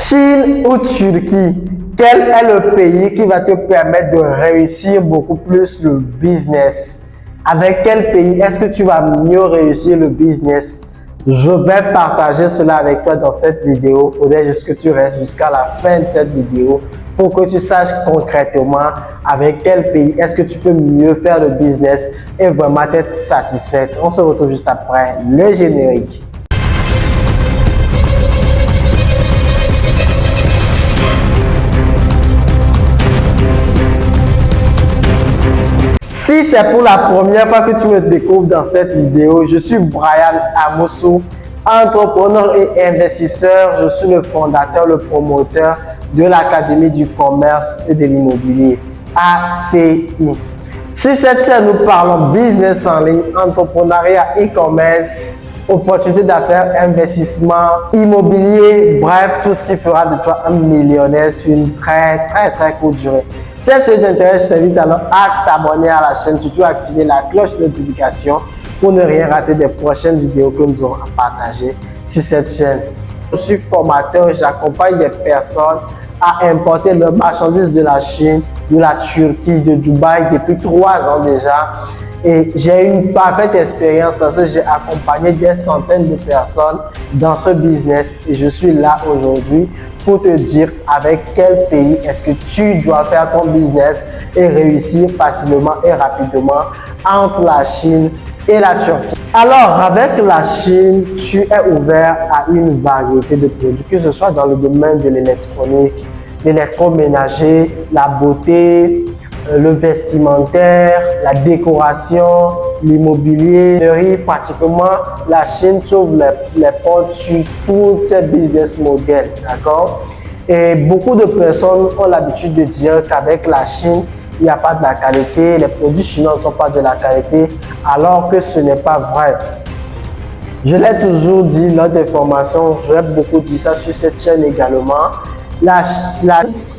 Chine ou Turquie, quel est le pays qui va te permettre de réussir beaucoup plus le business? Avec quel pays est-ce que tu vas mieux réussir le business? Je vais partager cela avec toi dans cette vidéo. Il faudrait juste que tu restes jusqu'à la fin de cette vidéo pour que tu saches concrètement avec quel pays est-ce que tu peux mieux faire le business et vraiment être satisfaite. On se retrouve juste après le générique. Si c'est pour la première fois que tu me découvres dans cette vidéo, je suis Brian Amosu, entrepreneur et investisseur. Je suis le fondateur, le promoteur de l'Académie du commerce et de l'immobilier, ACI. Sur cette chaîne, nous parlons business en ligne, entrepreneuriat, e-commerce, opportunités d'affaires, investissement, immobilier, bref, tout ce qui fera de toi un millionnaire sur une très courte durée. Si ce qui t'intéresse, je t'invite alors à t'abonner à la chaîne, surtout à activer la cloche de notification pour ne rien rater des prochaines vidéos que nous aurons à partager sur cette chaîne. Je suis formateur, j'accompagne des personnes à importer leurs marchandises de la Chine, de la Turquie, de Dubaï depuis 3 ans déjà. Et j'ai une parfaite expérience parce que j'ai accompagné des centaines de personnes dans ce business et je suis là aujourd'hui pour te dire avec quel pays est-ce que tu dois faire ton business et réussir facilement et rapidement entre la Chine et la Turquie. Alors, avec la Chine, tu es ouvert à une variété de produits, que ce soit dans le domaine de l'électronique, l'électroménager, la beauté, le vestimentaire, la décoration, l'immobilier. Pratiquement, la Chine t'ouvre les portes sur tous ces business models, d'accord? Et beaucoup de personnes ont l'habitude de dire qu'avec la Chine, il n'y a pas de la qualité, les produits chinois ne sont pas de la qualité, alors que ce n'est pas vrai. Je l'ai toujours dit lors des formations, je l'ai beaucoup dit ça sur cette chaîne également. La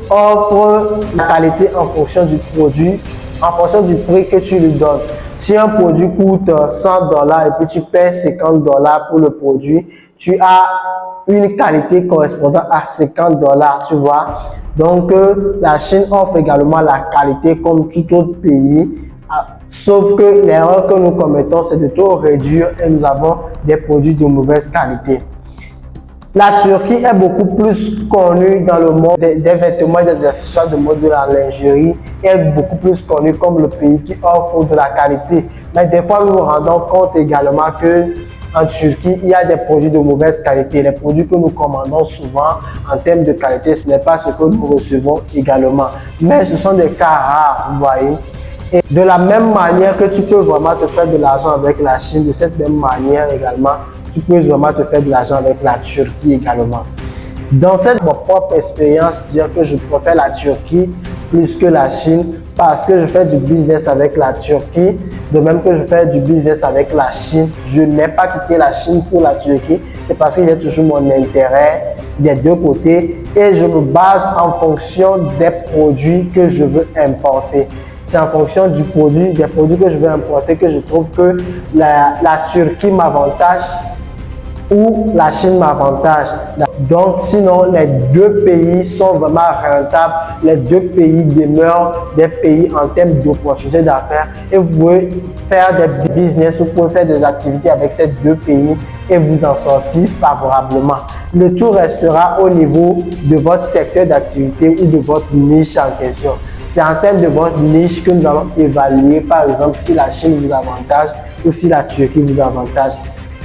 offre la qualité en fonction du produit, en fonction du prix que tu lui donnes. Si un produit coûte 100 $ et puis tu paies 50 $ pour le produit, tu as une qualité correspondant à 50 $, tu vois. Donc, la Chine offre également la qualité comme tout autre pays. Sauf que l'erreur que nous commettons, c'est de tout réduire et nous avons des produits de mauvaise qualité. La Turquie est beaucoup plus connue dans le monde des vêtements et des accessoires de mode de la lingerie. Elle est beaucoup plus connue comme le pays qui offre de la qualité. Mais des fois, nous nous rendons compte également que en Turquie, il y a des produits de mauvaise qualité. Les produits que nous commandons souvent en termes de qualité, ce n'est pas ce que nous recevons également. Mais ce sont des cas rares, vous voyez. Et de la même manière que tu peux vraiment te faire de l'argent avec la Chine, de cette même manière également, tu peux vraiment te faire de l'argent avec la Turquie également. Dans cette ma propre expérience, dire que je préfère la Turquie plus que la Chine parce que je fais du business avec la Turquie, de même que je fais du business avec la Chine. Je n'ai pas quitté la Chine pour la Turquie, c'est parce que j'ai toujours mon intérêt des deux côtés et je me base en fonction des produits que je veux importer. C'est en fonction du produit, des produits que je veux importer que je trouve que la Turquie m'avantage ou la Chine m'avantage. Donc, sinon, les deux pays sont vraiment rentables. Les deux pays demeurent des pays en termes d'opportunités d'affaires. Et vous pouvez faire des business, vous pouvez faire des activités avec ces deux pays et vous en sortir favorablement. Le tout restera au niveau de votre secteur d'activité ou de votre niche en question. C'est en termes de votre niche que nous allons évaluer, par exemple, si la Chine vous avantage ou si la Turquie vous avantage.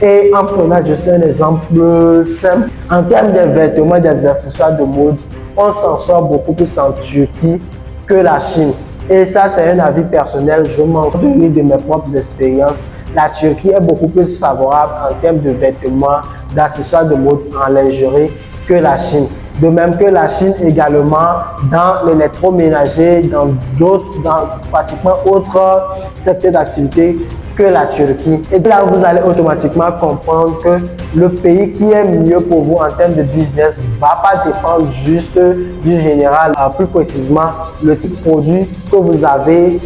Et en prenant juste un exemple simple, en termes de vêtements et des accessoires de mode, on s'en sort beaucoup plus en Turquie que la Chine. Et ça, c'est un avis personnel, je m'en donne de mes propres expériences. La Turquie est beaucoup plus favorable en termes de vêtements, d'accessoires de mode en lingerie que la Chine. De même que la Chine également dans l'électroménager, dans pratiquement autres secteurs d'activité que la Turquie. Et là, vous allez automatiquement comprendre que le pays qui est mieux pour vous en termes de business ne va pas dépendre juste du général. Plus précisément, le type de produit que vous avez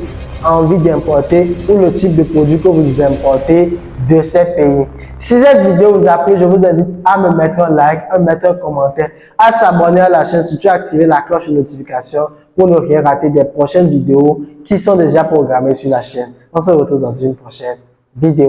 envie d'importer ou le type de produit que vous importez de ces pays. Si cette vidéo vous a plu, je vous invite à me mettre un like, à mettre un commentaire, à s'abonner à la chaîne, surtout activer la cloche de notification pour ne rien rater des prochaines vidéos qui sont déjà programmées sur la chaîne. On se retrouve dans une prochaine vidéo.